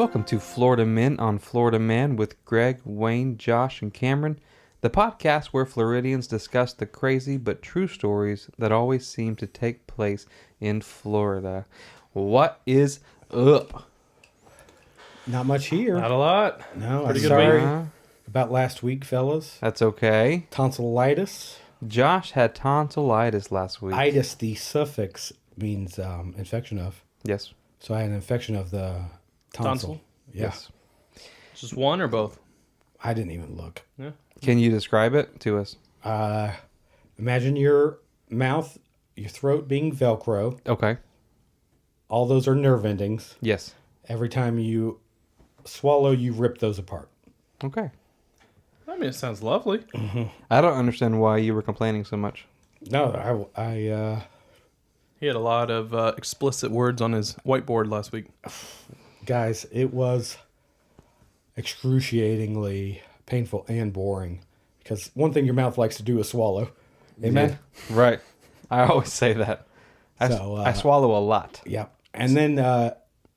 Welcome to Florida Men on Florida Man with Greg, Wayne, Josh, and Cameron, the podcast where Floridians discuss the crazy but true stories that always seem to take place in Florida. What is up? Not much here. Not a lot. No, Pretty I'm good sorry week. about last week, fellas. That's okay. Tonsillitis. Josh had tonsillitis last week. Itis, the suffix, means infection of. Yes. So I had an infection of the tonsil. Yeah. Yes. Just one or both? I didn't even look. Yeah. Can you describe it to us? Imagine your mouth, your throat being Velcro. Okay. All those are nerve endings. Yes. Every time you swallow, you rip those apart. Okay. I mean, it sounds lovely. I don't understand why you were complaining so much. No, I He had a lot of explicit words on his whiteboard last week. guys, it was excruciatingly painful and boring. Because one thing your mouth likes to do is swallow. Amen? Yeah. Right. I always say that. I swallow a lot. Yeah. And then,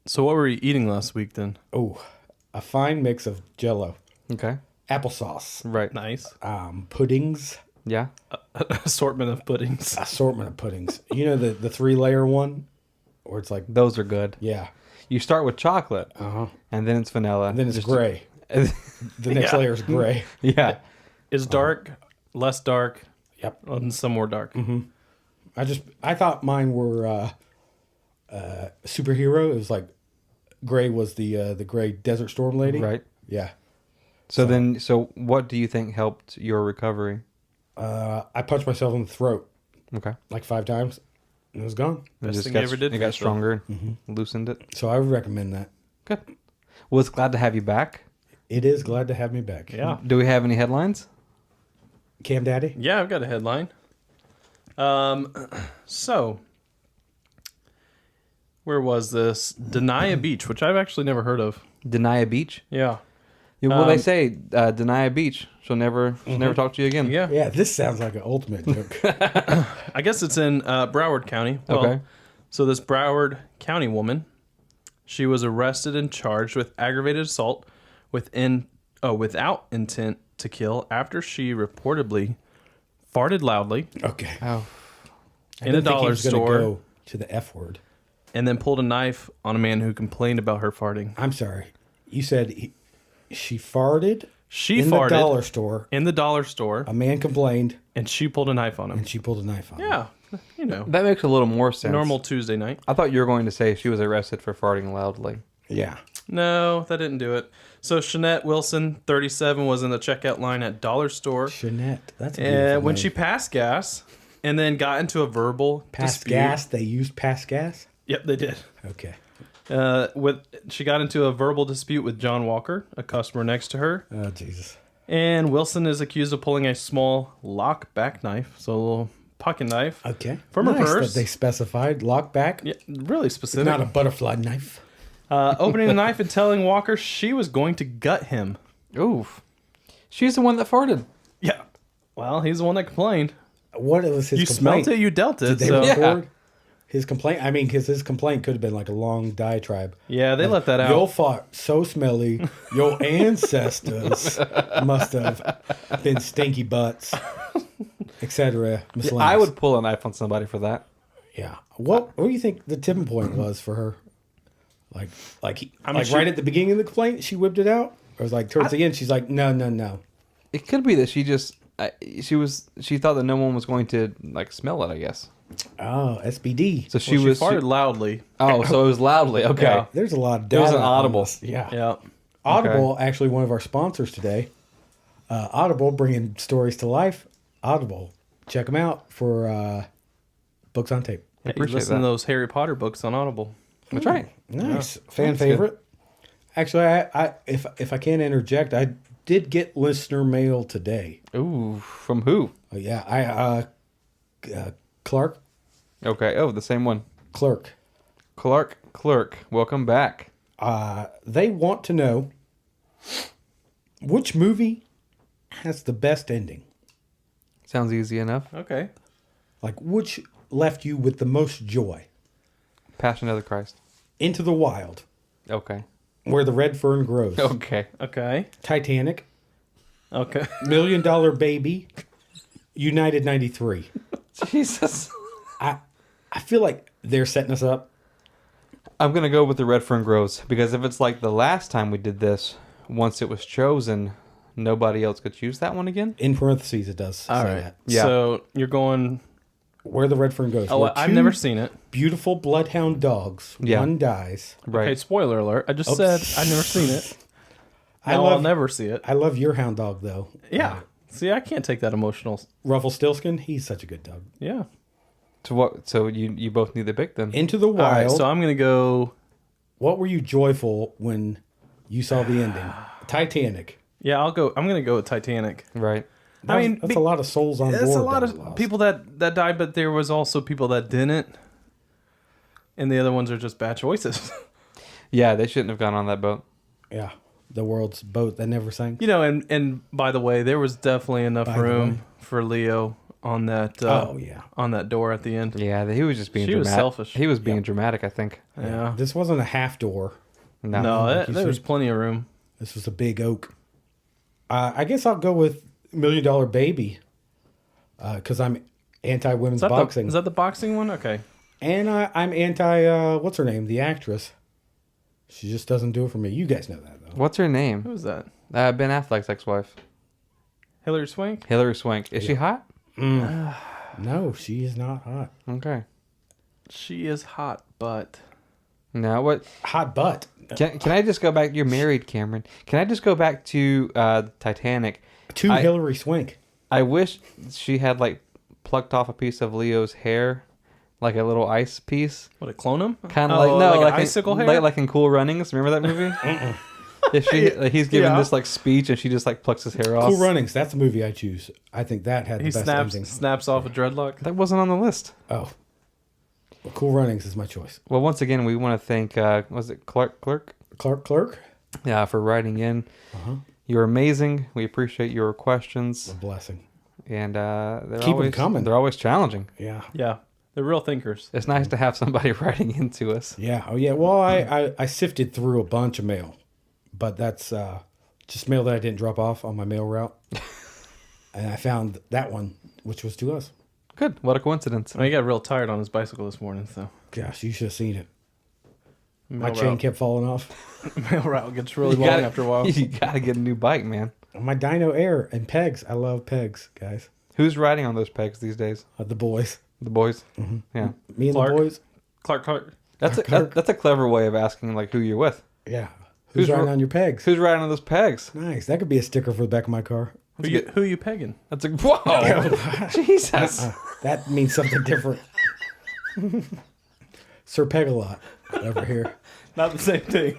So what were you eating last week then? a fine mix of Jell-O, Okay. applesauce, Right. Nice. puddings, Yeah. Assortment of puddings. assortment of puddings. You know the 3-layer one? Where it's like, Those are good. yeah. You start with chocolate, Uh-huh. and then it's vanilla. And then it's Just- gray. The next Yeah. layer is gray. Yeah. Is dark, less dark, Yep. and some more dark. I thought mine were superhero. It was like gray was the gray Desert Storm lady. Right. Yeah. So what do you think helped your recovery? I punched myself in the throat Okay. like 5 times. And it was gone. Best thing you ever did It for got yourself. stronger, loosened it. So I would recommend that. Good. Well, it's glad to have you back. It is glad to have me back. Yeah. Do we have any headlines? Cam Daddy? Yeah, I've got a headline. So, where was this? Denia Beach, which I've actually never heard of. Deny a beach? Yeah. Yeah, well, they say deny a beach. She'll never talk to you again. Yeah. Yeah, this sounds like an ultimate joke. I guess it's in Broward County. Well, Okay. So this Broward County woman, she was arrested and charged with aggravated assault without intent to kill after she reportedly farted loudly Okay. Oh. in a dollar store Go to the F word. and then pulled a knife on a man who complained about her farting. I'm sorry. You said she farted She in farted the dollar store. in the dollar store, A man complained, and she pulled a knife on him. and she pulled a knife on him. Yeah, you know, That makes a little more sense. normal Tuesday night. I thought you were going to say she was arrested for farting loudly. Yeah. No, that didn't do it. So Shanette Wilson, 37, was in the checkout line at dollar store. Shanette. That's a beautiful And when name. she passed gas and then got into a verbal passed dispute. gas, they used pass gas? Yep, they did. Okay. She got into a verbal dispute with John Walker, a customer next to her. Oh, Jesus. And Wilson is accused of pulling a small lock-back knife, so a little pocket knife. Okay. From her nice purse. that they specified lock back. Yeah, really specific. Not a butterfly knife. Opening the knife and telling Walker she was going to gut him. Oof. She's the one that farted. Yeah. Well, he's the one that complained. What was his You complaint? smelt it, you dealt it. Did they So. record his complaint? I mean, because his complaint could have been like a long diatribe. Yeah, they let that out. Your fart so smelly. Your ancestors must have been stinky butts, etc. I would pull a knife on somebody for that. Yeah. What do you think the tipping point was for her? Like I mean, right at the beginning of the complaint, she whipped it out, or was like towards the end, she's like, no. It could be that she just she thought that no one was going to like smell it, I guess. Oh, SBD. So she Well, was she farted loudly. Oh, so it was loudly. Okay. Yeah. There's a lot of It data. was an on audible. this. Yeah. Yeah. Audible, actually one of our sponsors today. Audible, bringing stories to life. Audible, check them out for books on tape. I appreciate Listen to that. those Harry Potter books on Audible. That's right. Nice. Fan That's favorite. Actually, I if I can interject, I did get listener mail today. Ooh, from who? Oh, yeah, Clark. Okay. Oh, the same one. Clerk. Clerk. Welcome back. They want to know which movie has the best ending. Sounds easy enough. Okay. Like, which left you with the most joy? Passion of the Christ. Into the Wild, Okay. Where the Red Fern Grows. Okay. Okay. Titanic. Okay. $1 Million Baby. United 93. Jesus. I feel like they're setting us up. I'm going to go with the Red Fern Groves because if it's like the last time we did this, once it was chosen, nobody else could choose that one again? In parentheses, it does All say right. that. Yeah. So you're going. Where the Red Fern Goes. Oh, Where I've two never seen it. Beautiful bloodhound dogs. Yeah. One dies. Right. Okay, spoiler alert. I just Oops. said I've never seen it. Now I'll never see it. I love your hound dog, though. Yeah. See, I can't take that emotional. Rufflestiltskin, he's such a good dog. Yeah. So what? So you both need to pick then? Into the All right, Wild. so I'm going to go. What were you joyful when you saw the ending? Titanic. Yeah, I'll go. I'm going to go with Titanic. Right. I mean, that's a lot of souls on board. It's a lot that of lost. people that died, but there was also people that didn't. And the other ones are just bad choices. Yeah, they shouldn't have gone on that boat. Yeah. The world's boat that never sank. You know, and by the way, there was definitely enough By the room way. for Leo on that Yeah. on that door at the end. Yeah, he was just being She was dramatic. selfish. He was being dramatic, I think. Yeah. This wasn't a half door. No. No, like you there was said. plenty of room. This was a big oak. I guess I'll go with $1 Million Baby. Because I'm anti-women's boxing. Is that the boxing one? Okay. And I'm anti, what's her name? The actress. She just doesn't do it for me. You guys know that, though. What's her Who name? was that? Ben Affleck's ex-wife. Hillary Swank? Hillary Swank. Is she hot? No, she is not hot. Okay. She is hot, but Now what? Hot butt. Can I just go back? You're married, Cameron. Can I just go back to Titanic? To Hillary Swank. I wish she had like plucked off a piece of Leo's hair, like a little ice piece, what, a clone him? kind of like like an icicle hair? like in Cool Runnings. Remember that movie? If she, he's giving Yeah. this like speech and she just like plucks his hair off. Cool Runnings. That's the movie I choose. I think that had the He best ending. snaps off a dreadlock. That wasn't on the list. Oh. Well, Cool Runnings is my choice. Well, once again, we want to thank was it Clark? Clark? Yeah, for writing in. Uh-huh. You're amazing. We appreciate your questions, A blessing. and they're Keep 'em always coming. They're always challenging. Yeah. Yeah. They're real thinkers. It's nice to have somebody writing into us. Yeah. Oh, yeah. Well, I sifted through a bunch of mail, but that's just mail that I didn't drop off on my mail route. And I found that one, which was to us. Good. What a coincidence. He got real tired on his bicycle this morning, so Gosh, you should have seen it. My mail chain route, kept falling off. mail route gets really You long gotta- after a while. You gotta get a new bike, man. My Dino Air and pegs. I love pegs, guys. Who's riding on those pegs these days? The boys. The boys. Mm-hmm. Yeah, Me and Clark? the boys. Clark. that's a clever way of asking like who you're with. Yeah. Who's Who's riding ri- on your pegs? Who's riding on those pegs? Nice. That could be a sticker for the back of my car. Who you pegging? That's a whoa, Jesus. That means something different. Sir Peg-a-lot over here. Not the same thing.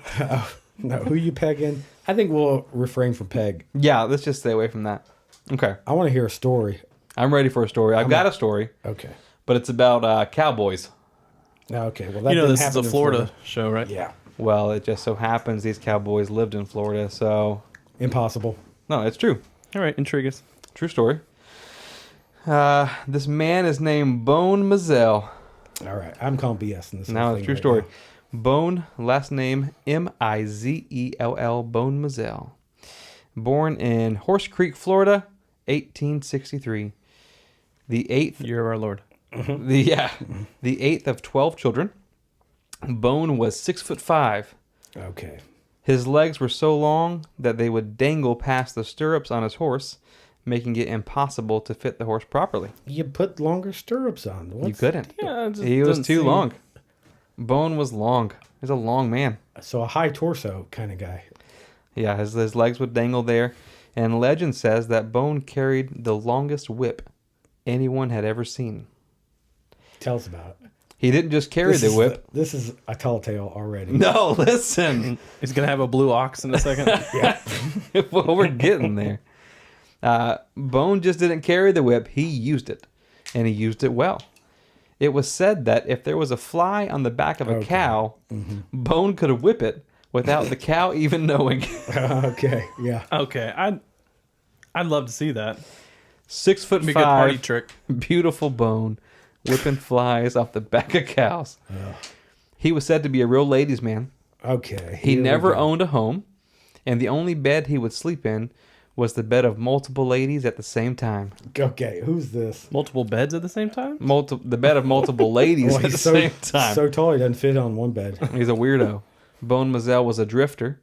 No, who you pegging? I think we'll refrain from peg. Yeah, let's just stay away from that. Okay, I want to hear a story. I'm ready for a story. I've got a story, Okay. but it's about cowboys. Okay. Well, that You know, didn't this is happen a in Florida show, right? Yeah. Well, it just so happens these cowboys lived in Florida, so Impossible. no, it's true. All right, intrigue us. True story. This man is named Bone Mizell. All right. I'm calling BS in this. Now, whole it's a thing true right story. now. Bone, last name Mizell, Bone Mizell. Born in Horse Creek, Florida, 1863. The eighth, Year of our Lord. the eighth of 12 children. Bone was 6'5". Okay. His legs were so long that they would dangle past the stirrups on his horse, making it impossible to fit the horse properly. You put longer stirrups on. You couldn't. Yeah, it just He was doesn't too seem- long. Bone was long. He's a long man. So a high torso kind of guy. Yeah, his legs would dangle there. And legend says that Bone carried the longest whip anyone had ever seen. Tell us about it. He didn't just carry the whip. This is a tall tale already. No, listen. He's gonna have a blue ox in a second. Yeah. Well, we're getting there. Bone just didn't carry the whip. He used it. And he used it well. It was said that if there was a fly on the back of a cow, Bone could whip it without the cow even knowing. Okay. Yeah. Okay, I'd love to see that. 6'5", Be a good party trick. beautiful Bone, whipping flies off the back of cows. He was said to be a real ladies' man. Okay. He here we never go. owned a home, and the only bed he would sleep in was the bed of multiple ladies at the same time. Okay, who's this? Multiple beds at the same time? The bed of multiple ladies Well, at the he's same time. so tall he doesn't fit on one bed. He's a weirdo. Bone Mizell was a drifter,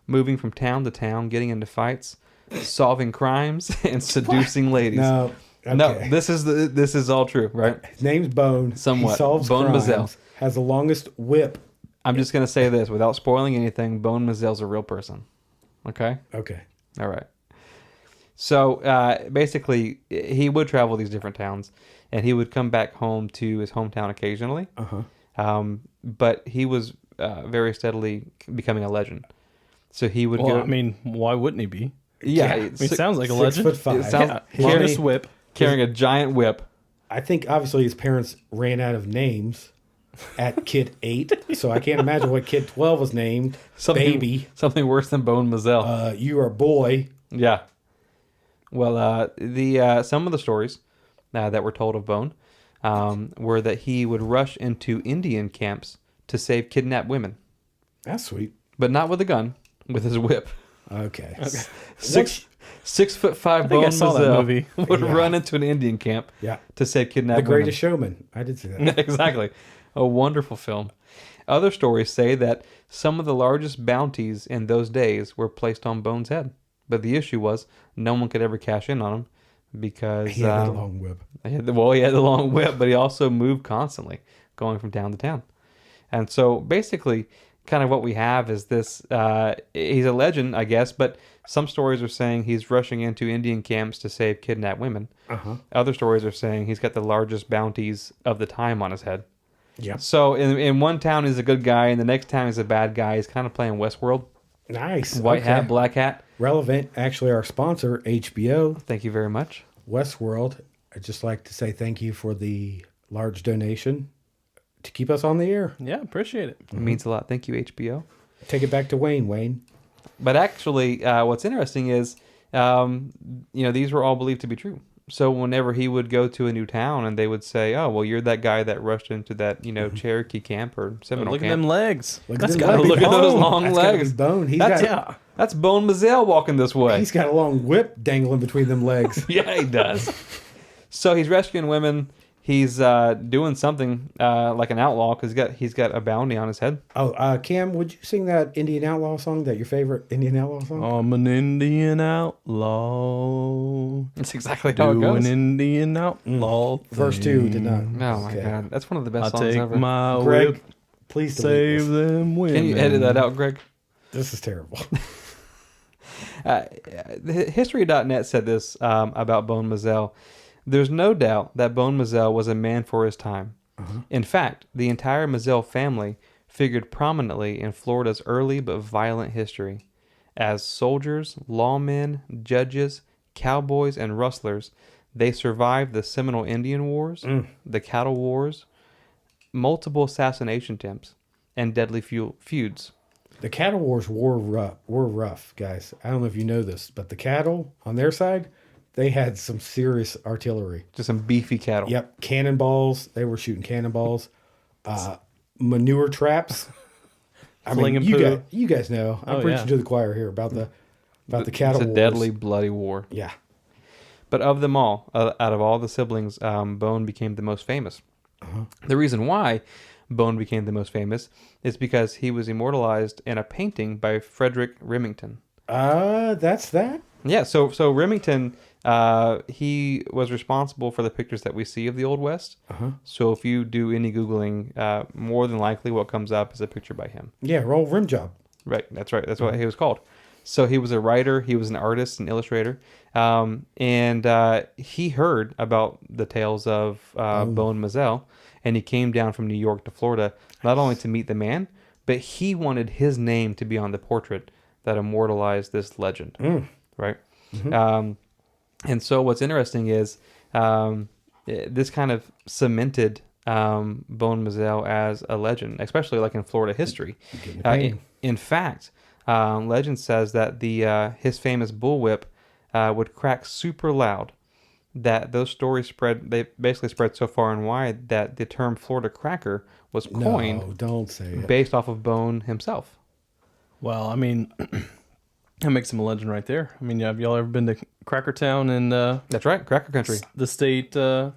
moving from town to town, getting into fights, solving crimes, and seducing ladies. No. Okay. No, this is all true, right? His name's Bone. Somewhat. He solves Bone crimes, Mizell. has the longest whip. I'm just gonna say this without spoiling anything. Bone Mizell's a real person. Okay. Okay. All right. So basically, he would travel these different towns, and he would come back home to his hometown occasionally. But he was very steadily becoming a legend. So he would go. I mean, why wouldn't he be? Yeah, I mean, it sounds like a legend. 6'5". It sounds- Yeah, longest whip. carrying a giant whip. I think obviously his parents ran out of names at Kid 8, so I can't imagine what Kid 12 was named. Baby. Something worse than Bone Mizell. You are boy. Yeah. Well, the some of the stories that were told of Bone were that he would rush into Indian camps to save kidnapped women, That's sweet. but not with a gun, with his whip. Okay. 6'5" think Bone I saw that Mizell movie. would Yeah. run into an Indian camp Yeah. to save The kidnapped Greatest Showman. I did see women. that. Exactly. A wonderful film. Other stories say that some of the largest bounties in those days were placed on Bone's head. But the issue was no one could ever cash in on him because He had a long whip. he had the long whip, but he also moved constantly, going from town to town. And so basically, kind of what we have is this, he's a legend, I guess, but some stories are saying he's rushing into Indian camps to save kidnapped women. Other stories are saying he's got the largest bounties of the time on his head. Yeah. So in one town he's a good guy, and the next town he's a bad guy. He's kind of playing Westworld. Nice. White Okay. hat, black hat. Relevant. Actually, our sponsor, HBO, Thank you very much. Westworld. I'd just like to say thank you for the large donation to keep us on the air. Yeah, appreciate it. It means a lot. Thank you, HBO. Take it back to Wayne. But actually, what's interesting is, these were all believed to be true. So whenever he would go to a new town and they would say, "Oh, well, you're that guy that rushed into that, Cherokee camp or Seminole Look at camp." them legs. Look That's at gotta them be look at those Bone. long That's gotta legs. be Bone. Yeah. That's Bone Mizell walking this way. He's got a long whip dangling between them legs. Yeah, he does. So he's rescuing women. He's doing something like an outlaw because he's got a bounty on his head. Oh, Cam, would you sing that Indian Outlaw song? That your favorite Indian Outlaw song? I'm an Indian outlaw. That's exactly how it Do goes. an Indian outlaw. Verse 2 did not. Oh my god, that's one of the best I songs take ever. my Greg, whip, please delete save this. them women. Can you edit that out, Greg? This is terrible. History.net said this about Bone Mizell. There's no doubt that Bone Mizell was a man for his time. In fact, the entire Mizell family figured prominently in Florida's early but violent history. As soldiers, lawmen, judges, cowboys, and rustlers, they survived the Seminole Indian Wars, the Cattle Wars, multiple assassination attempts, and deadly feuds. The cattle wars were rough, guys. I don't know if you know this, but the cattle on their side, they had some serious artillery. Just some beefy cattle. Yep, cannonballs. They were shooting cannonballs. Manure traps. Flinging poo. You guys know. I'm Oh, preaching yeah. to the choir here about the cattle It's a wars. deadly, bloody war. Yeah. But of them all, out of all the siblings, Bone became the most famous. The reason why Bone became the most famous is because he was immortalized in a painting by Frederick Remington. That's that? Yeah, so Remington, he was responsible for the pictures that we see of the Old West. So if you do any Googling, more than likely what comes up is a picture by him. Yeah, roll rim job. Right, that's right. That's what he was called. So he was a writer, he was an artist, an illustrator, and he heard about the tales of Bone Mizell, and he came down from New York to Florida, not only to meet the man, but he wanted his name to be on the portrait that immortalized this legend, right? And so what's interesting is this kind of cemented Bone Mizell as a legend, especially like in Florida history. In fact, legend says that his famous bullwhip would crack super loud. That those stories they basically spread so far and wide that the term Florida cracker was coined No, don't say it. based off of Bone himself. Well, I mean, that makes him a legend right there. I mean, have y'all ever been to Crackertown and That's right, Cracker Country. the state? The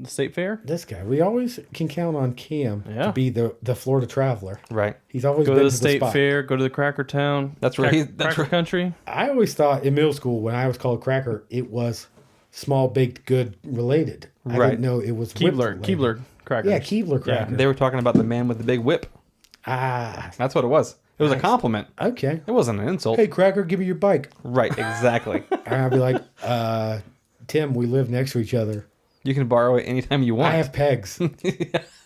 state fair? This guy, we always can count on Cam Yeah. to be the Florida traveler. Right. He's always Go been to the to state spot. fair. Go to the Crackertown. That's where that's Cracker where, Country. I always thought in middle school when I was called Cracker, it was small baked good related. I Right. didn't know it was whip Keebler related. crackers. Yeah, Keebler cracker. they were talking about the man with the big whip. Ah, That's what it was. It was a Nice. compliment. okay. It wasn't an insult. Hey, Cracker, give me your bike. Right, exactly. And I'd be like, Tim, we live next to each other. You can borrow it anytime you want. I have pegs.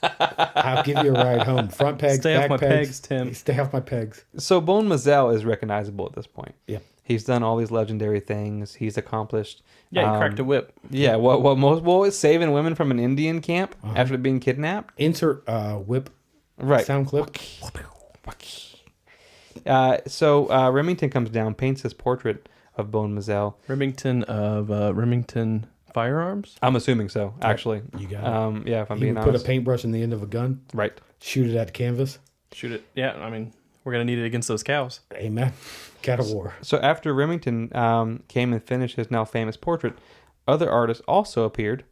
I'll give you a ride home. Front pegs, Stay back off my pegs, Tim. Stay off my pegs. So Bone Mizell is recognizable at this point. Yep. He's done all these legendary things. He's accomplished. Yeah, he cracked a whip. Yeah, what was saving women from an Indian camp after being kidnapped? Insert whip Right. sound clip. So Remington comes down, paints his portrait of Bone Mizell. Remington of Remington Firearms. I'm assuming so, actually. You got it. Yeah, if I'm You being would put a honest. paintbrush in the end of a gun, Right. shoot it at the canvas. Shoot it. Yeah, I mean, we're gonna need it against those cows. Amen. Cat of war. So after Remington came and finished his now famous portrait, other artists also appeared,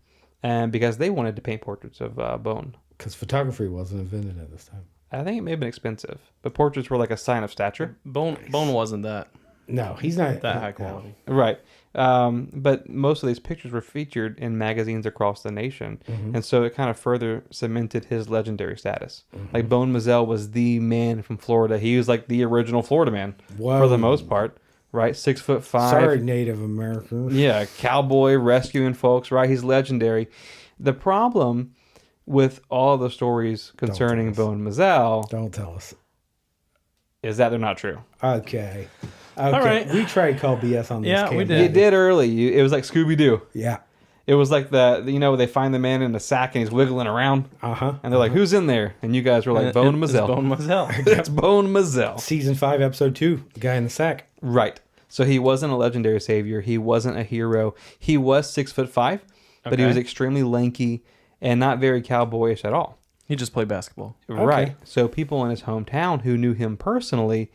and because they wanted to paint portraits of Bone. Because photography wasn't invented at this time. I think it may have been expensive, but portraits were like a sign of stature. Bone wasn't that No, he's not high no. quality. Right. But most of these pictures were featured in magazines across the nation. And so it kind of further cemented his legendary status. Like Bone Mizell was the man from Florida. He was like the original Florida man for the Whoa. most part, right? 6'5". Sorry, Native Americans. Yeah, cowboy rescuing folks, right? He's legendary. The problem with all the stories concerning tell us. Bone Mizell Don't tell us. is that they're not true. Okay. right. We tried to call BS on this. Yeah, we Cam. did. You did early. It was like Scooby-Doo. Yeah. It was like they find the man in the sack and he's wiggling around. Uh-huh. And they're like, who's in there? And you guys were like, Bone It's Mizell. Bone Mizell. That's Bone Mizell. Season 5, episode 2, the guy in the sack. Right. So he wasn't a legendary savior. He wasn't a hero. He was 6'5", but he Okay. was extremely lanky and not very cowboyish at all. He just played basketball. Right. So people in his hometown who knew him personally,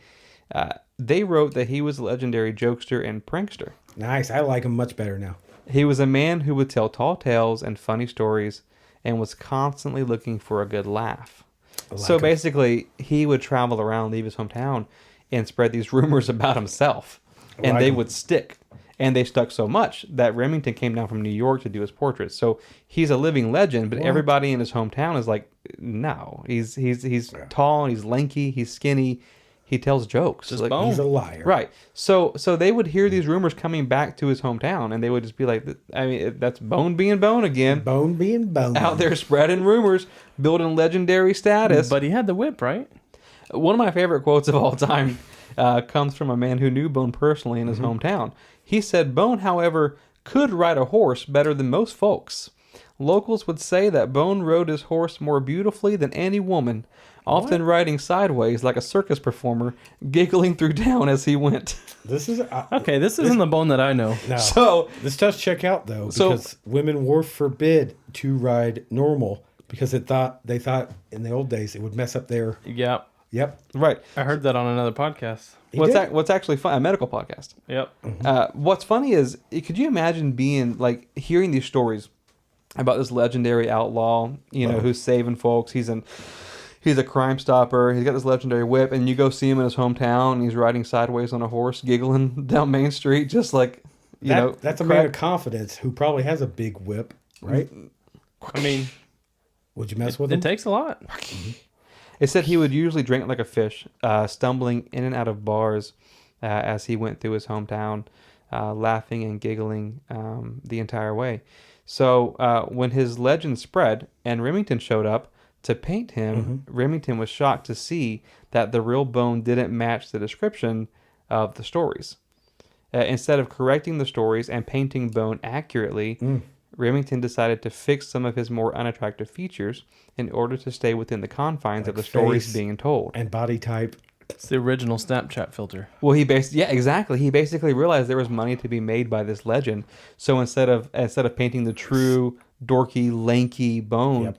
they wrote that he was a legendary jokester and prankster. Nice. I like him much better now. He was a man who would tell tall tales and funny stories and was constantly looking for a good laugh. So basically, he would travel around, leave his hometown, and spread these rumors about himself. And like they him. would stick. And they stuck so much that Remington came down from New York to do his portraits. So he's a living legend, but everybody in his hometown is like, no. He's tall and he's lanky, he's skinny, he tells jokes. Just Like, bone. He's a liar. right. So they would hear these rumors coming back to his hometown, and they would just be like, I mean, that's Bone being Bone again. Bone being bone. Out there spreading rumors, building legendary status. But he had the whip, right? One of my favorite quotes of all time comes from a man who knew Bone personally in his hometown. He said, Bone, however, could ride a horse better than most folks. Locals would say that Bone rode his horse more beautifully than any woman, often riding sideways like a circus performer, giggling through town as he went. This is Okay, this isn't the Bone that I know. no. So, This does check out though, So- because women were forbid to ride normal because they thought in the old days it would mess up their. Yeah, Yep. right. I heard that on another podcast. What's actually fun, a medical podcast. Yep. What's funny is, could you imagine being like hearing these stories about this legendary outlaw, who's saving folks? He's a crime stopper. He's got this legendary whip, and you go see him in his hometown, and he's riding sideways on a horse, giggling down Main Street, just like That's a man of confidence who probably has a big whip, right? I mean, Would you mess with him? it takes a lot. It said he would usually drink like a fish, stumbling in and out of bars as he went through his hometown, laughing and giggling the entire way. So when his legend spread and Remington showed up to paint him, Remington was shocked to see that the real Bone didn't match the description of the stories. Instead of correcting the stories and painting Bone accurately, Remington decided to fix some of his more unattractive features in order to stay within the confines of the stories face being told. and body type. It's the original Snapchat filter. Well, exactly. He basically realized there was money to be made by this legend. So instead of painting the true dorky, lanky Bone, Yep.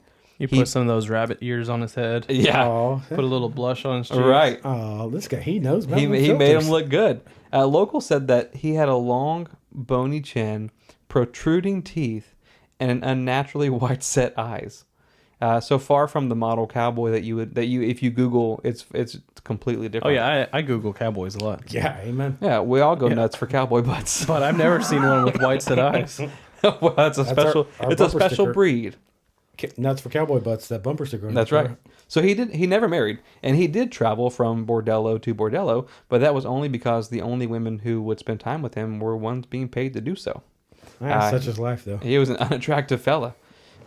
He put some of those rabbit ears on his head. Yeah. Oh, Put a little blush on his cheeks. Right. oh, this guy, he knows about He the made him filters. look good. Locals said that he had a long, bony chin, protruding teeth, and an unnaturally white set eyes. So far from the model cowboy that you if you Google, it's completely Oh different. yeah, I Google cowboys a lot, Yeah, amen. Yeah, we all go nuts for cowboy butts. but I've never seen one with white set eyes. Well, that's a That's special. our It's a bumper special sticker. breed. Nuts for cowboy butts, that bumper sticker. on That's the right. car. So he never married, and he did travel from bordello to bordello, but that was only because the only women who would spend time with him were ones being paid to do so. Such is life, though. He was an unattractive fella.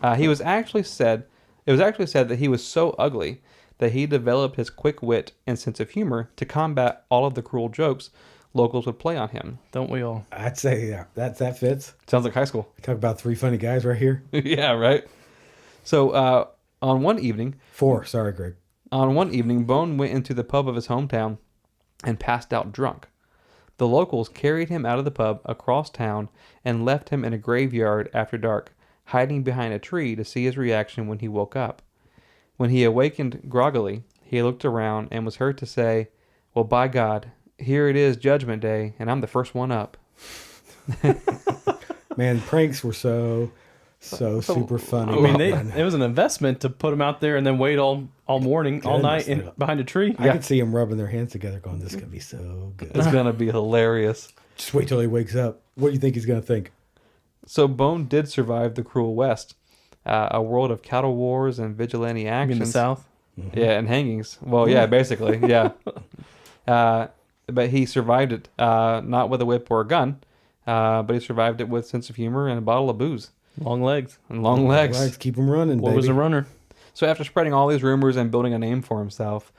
It was actually said that he was so ugly that he developed his quick wit and sense of humor to combat all of the cruel jokes locals would play on him. Don't we all? I'd say that fits. Sounds like high school. Talk about three funny guys right here. Yeah, right. So on one evening, Sorry, Greg. Bone went into the pub of his hometown and passed out drunk. The locals carried him out of the pub across town and left him in a graveyard after dark, hiding behind a tree to see his reaction when he woke up. When he awakened groggily, he looked around and was heard to say, "Well, by God, here it is Judgment Day, and I'm the first one up." Man, pranks were so super funny. I mean, man. it was an investment to put him out there and then wait all morning, all night Goodness. behind a tree. I could see him rubbing their hands together going, this is going to be so good. It's going to be hilarious. Just wait till he wakes up. What do you think he's going to think? So Bone did survive the cruel West, a world of cattle wars and vigilante You actions. mean the South? Yeah, and hangings. Well, yeah, basically, yeah. But he survived it, not with a whip or a gun, but he survived it with sense of humor and a bottle of booze Long legs. and long legs. Legs, keep him running, What baby. was a runner? So after spreading all these rumors and building a name for himself,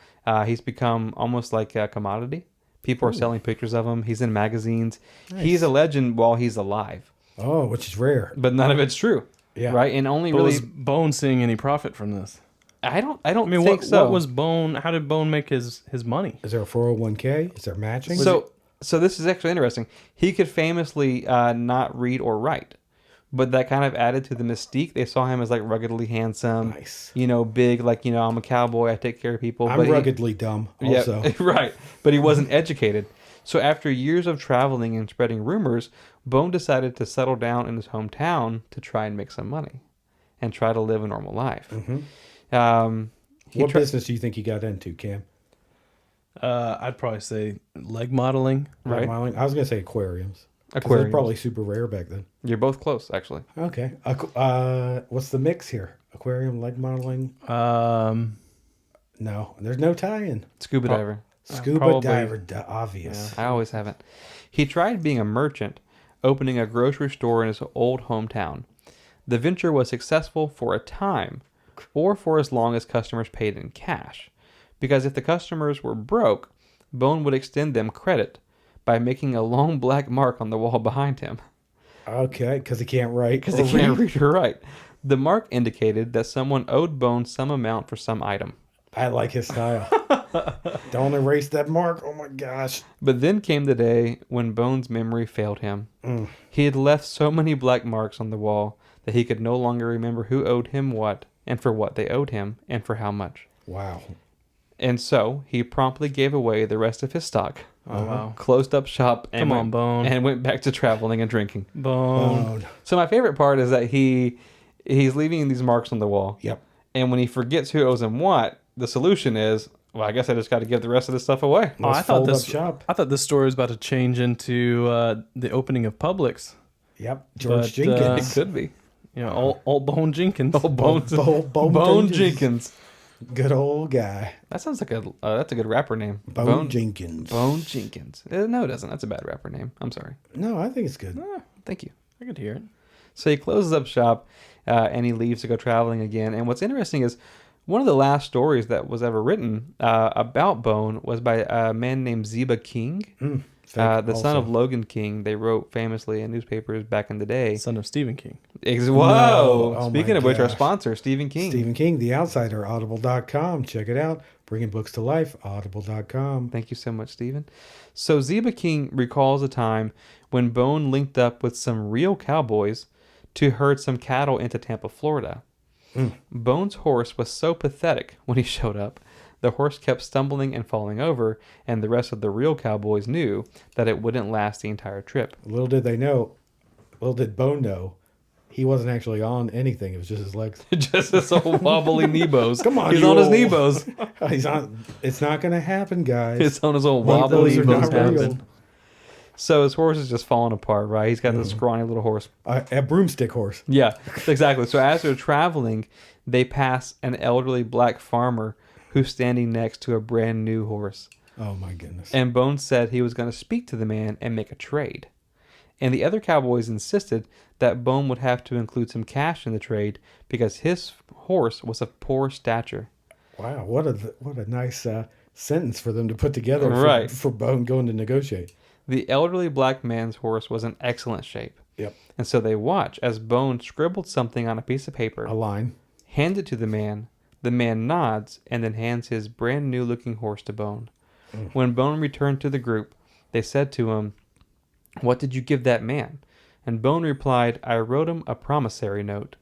he's become almost like a commodity. People are selling pictures of him. He's in magazines. Nice. He's a legend while he's alive, Oh, which is rare. but none of it's true. Yeah. Right, and only But really, was Bone seeing any profit from this? I don't I mean, think so. what was Bone? How did Bone make his money? Is there a 401k? Is there matching? So this is actually interesting. He could famously not read or write, but that kind of added to the mystique. They saw him as like ruggedly handsome, Nice. Big, like I'm a cowboy, I take care of people. I'm but ruggedly dumb also. Yeah, right. But he wasn't educated. So after years of traveling and spreading rumors, Bone decided to settle down in his hometown to try and make some money, and try to live a normal life. What business do you think he got into, Cam? I'd probably say leg modeling. Right. Modeling? I was going to say aquariums. 'Cause Aquariums. they're probably super rare back then. You're both close, actually. Okay. What's the mix here? Aquarium, leg modeling? No, there's no tie-in. Scuba diver. Scuba probably. diver, obvious. I always haven't. He tried being a merchant, opening a grocery store in his old hometown. The venture was successful for a time, or for as long as customers paid in cash. Because if the customers were broke, Bone would extend them credit by making a long black mark on the wall behind him. Okay, because he can't write. Because he can't read or write. The mark indicated that someone owed Bone some amount for some item. I like his style. Don't erase that mark. Oh my gosh. But then came the day when Bone's memory failed him. He had left so many black marks on the wall that he could no longer remember who owed him what, and for what they owed him, and for how much. Wow. And so he promptly gave away the rest of his stock, Oh wow, closed up shop, and Come on, Bone. and went back to traveling and drinking. Bone. So my favorite part is that he's leaving these marks on the wall. Yep. And when he forgets who owes him what, the solution is, well, I guess I just got to give the rest of this stuff away. Oh, Let's fold up shop. I thought this story was about to change into the opening of Publix. Yep. George But, Jenkins. It could be. You know, old Bone Jenkins. Oh, Bone Bone Jenkins. Good old guy. That sounds like that's a good rapper name. Bone Jenkins. Bone Jenkins. No, it doesn't. That's a bad rapper name. I'm sorry. No, I think it's good. Thank you. I could hear it. So he closes up shop and he leaves to go traveling again. And what's interesting is one of the last stories that was ever written about Bone was by a man named Ziba King, the son of Logan King. They wrote famously in newspapers back in the day. Son of Stephen King. Whoa! Oh Speaking my of which, our gosh. sponsor, Stephen King. Stephen King, The Outsider, audible.com. Check it out. Bringing books to life, audible.com. Thank you so much, Stephen. So Ziba King recalls a time when Bone linked up with some real cowboys to herd some cattle into Tampa, Florida. Bone's horse was so pathetic when he showed up. The horse kept stumbling and falling over, and the rest of the real cowboys knew that it wouldn't last the entire trip. Little did Bone know, he wasn't actually on anything. It was just his legs. Just this old wobbly Nebos. Come on, he's you on his old- Nebos. He's on. It's not going to happen, guys. He's on his old Like, wobbly those are Nebos. not real. Happen. So his horse is just falling apart, right? He's got this scrawny little horse. A broomstick horse. Yeah, exactly. So as they're traveling, they pass an elderly black farmer who's standing next to a brand new horse. Oh my goodness. And Bones said he was going to speak to the man and make a trade. And the other cowboys insisted that Bone would have to include some cash in the trade because his horse was of poor stature. Wow, what a nice sentence for them to put together Right. for Bone going to negotiate. The elderly black man's horse was in excellent shape. Yep. And so they watch as Bone scribbled something on a piece of paper, A line. hands it to the man. The man nods and then hands his brand new looking horse to Bone. When Bone returned to the group, they said to him, "What did you give that man?" And Bone replied, "I wrote him a promissory note."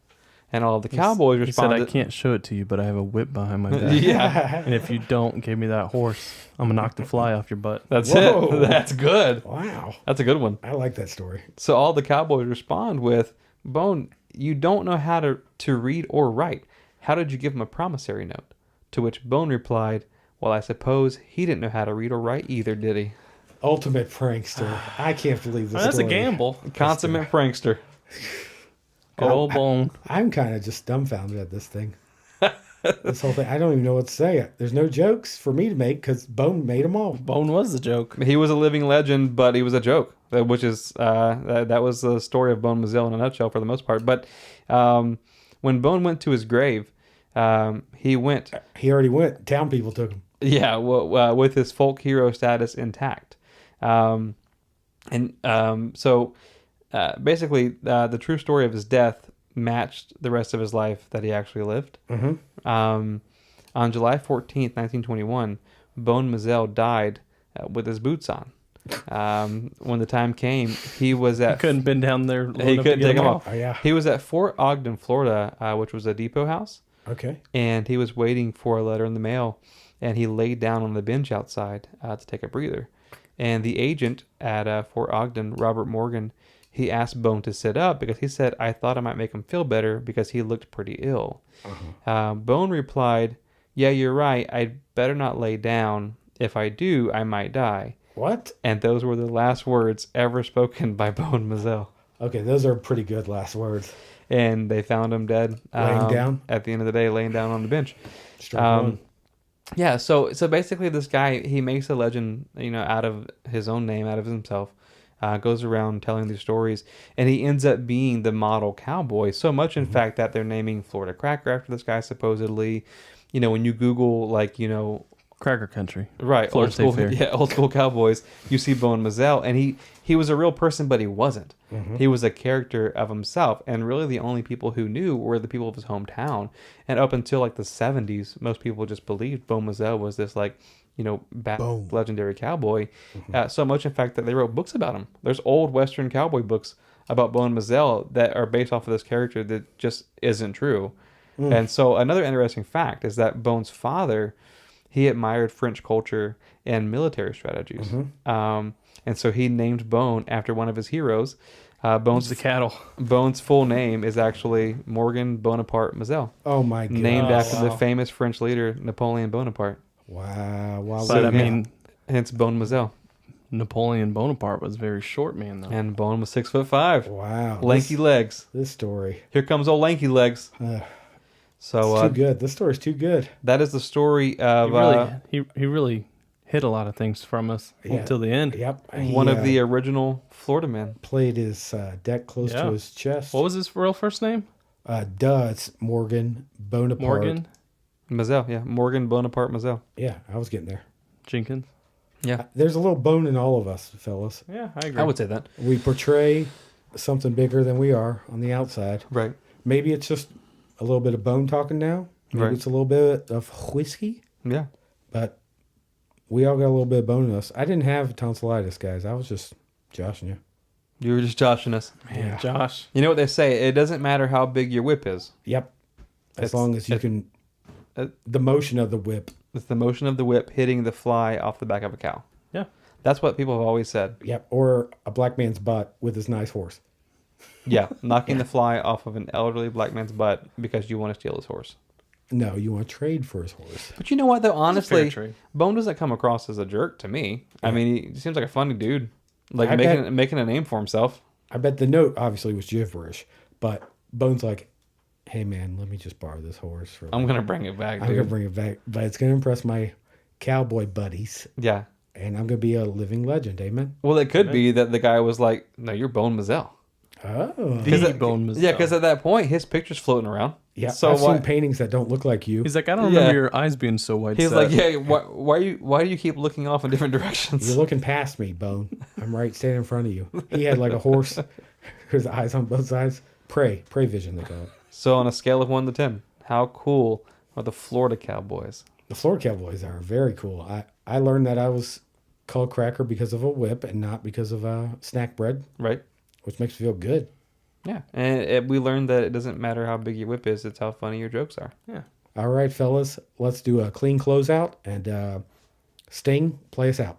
And all of the cowboys He said, responded, "I can't show it to you, but I have a whip behind my back. Yeah, And if you don't give me that horse, I'm gonna knock the fly off your butt." that's Whoa. it. That's good. Wow. That's a good one. I like that story. So all the cowboys respond with, "Bone, you don't know how to read or write. How did you give him a promissory note?" To which Bone replied, "Well, I suppose he didn't know how to read or write either, did he?" Ultimate prankster. I can't believe this. That's a story. gamble. Consummate prankster. Good old Bone. I'm kind of just dumbfounded at this thing. This whole thing. I don't even know what to say. There's no jokes for me to make because Bone made them all. Bone was the joke. He was a living legend, but he was a joke, which is that was the story of Bone Mizell in a nutshell for the most part. But when Bone went to his grave, he went, He already went. Town people took him. yeah, with his folk hero status intact. So basically, the true story of his death matched the rest of his life that he actually lived. Mm-hmm. On July 14th, 1921, Bone Mizell died with his boots on. When the time came, he was at... Couldn't been down there. He couldn't take him off. Oh, yeah. He was at Fort Ogden, Florida, which was a depot house, Okay. and he was waiting for a letter in the mail, and he laid down on the bench outside to take a breather. And the agent at Fort Ogden, Robert Morgan, he asked Bone to sit up because he said, "I thought I might make him feel better because he looked pretty ill." Bone replied, "Yeah, you're right. I'd better not lay down. If I do, I might die." What? And those were the last words ever spoken by Bone Mizell. Okay, those are pretty good last words. And they found him dead. Laying down? At the end of the day, laying down on the bench. Strike one. Yeah, so basically this guy, he makes a legend, out of his own name, out of himself, goes around telling these stories, and he ends up being the model cowboy, so much in fact that they're naming Florida Cracker after this guy, supposedly. When you Google, Cracker Country. right, Florida old school, State Fair. yeah, old school cowboys, you see Bone Mizell, and he was a real person, but he wasn't. He was a character of himself, and really the only people who knew were the people of his hometown. And up until the 70s, most people just believed Bone Mizell was this Boom. legendary cowboy. So much, in fact, that they wrote books about him. There's old Western cowboy books about Bone Mizell that are based off of this character that just isn't true. And so another interesting fact is that Bone's father, he admired French culture and military strategies. And so he named Bone after one of his heroes. Bones the cattle. Bone's full name is actually Morgan Bonaparte Mizell, Oh my god. named after the Wow. famous French leader Napoleon Bonaparte. Wow. Wow. But wow. I mean, Hence Bone Mizell. Napoleon Bonaparte was a very short man, though. And Bone was 6'5", Wow. lanky legs. This story. Here comes old lanky legs. It's So too good. This story's too good. that is the story of he really hid a lot of things from us Yeah. until the end. Yep. one of the original Florida men. played his deck close Yeah. to his chest. What was his real first name? It's Morgan Bonaparte. Morgan Mizell, yeah. Morgan Bonaparte Mizell. Yeah, I was getting there. Jenkins. Yeah, There's a little bone in all of us, fellas. Yeah, I agree. I would say that. We portray something bigger than we are on the outside. Right. Maybe it's just a little bit of bone talking now. Maybe Right. it's a little bit of whiskey, Yeah. but we all got a little bit of bone in us. I didn't have tonsillitis, guys. I was just joshing you. You were just joshing us. Man, Yeah. Josh. You know what they say? It doesn't matter how big your whip is. Yep. As long as you can, the motion of the whip. It's the motion of the whip hitting the fly off the back of a cow. Yeah. That's what people have always said. Yep. Or a black man's butt with his nice horse. Yeah, knocking the fly off of an elderly black man's butt because you want to steal his horse. No, you want to trade for his horse. But you know what, though? Honestly, trade. Bone doesn't come across as a jerk to me. I mean, he seems like a funny dude. Like I making a name for himself. I bet the note obviously was gibberish, but Bone's like, hey, man, let me just borrow this horse. I'm going to bring it back, dude. I'm going to bring it back, but it's going to impress my cowboy buddies, Yeah. and I'm going to be a living legend, amen? Well, it could be that the guy was like, no, you're Bone Mizell. Oh. The Bone Mizell. Yeah, because at that point, his picture's floating around. Yeah, So I've why? seen paintings that don't look like you. He's like, I don't Yeah. remember your eyes being so wide He's set. like, yeah. Why do you keep looking off in different directions? You're looking past me, Bone. I'm right standing in front of you. He had like a horse, his eyes on both sides. Prey vision, they call it. So on a scale of 1 to 10, how cool are the Florida Cowboys? The Florida Cowboys are very cool. I learned that I was called Cracker because of a whip and not because of snack bread, Right? which makes me feel good. Yeah. And we learned that it doesn't matter how big your whip is, it's how funny your jokes are. Yeah. All right, fellas, let's do a clean closeout and Sting, play us out.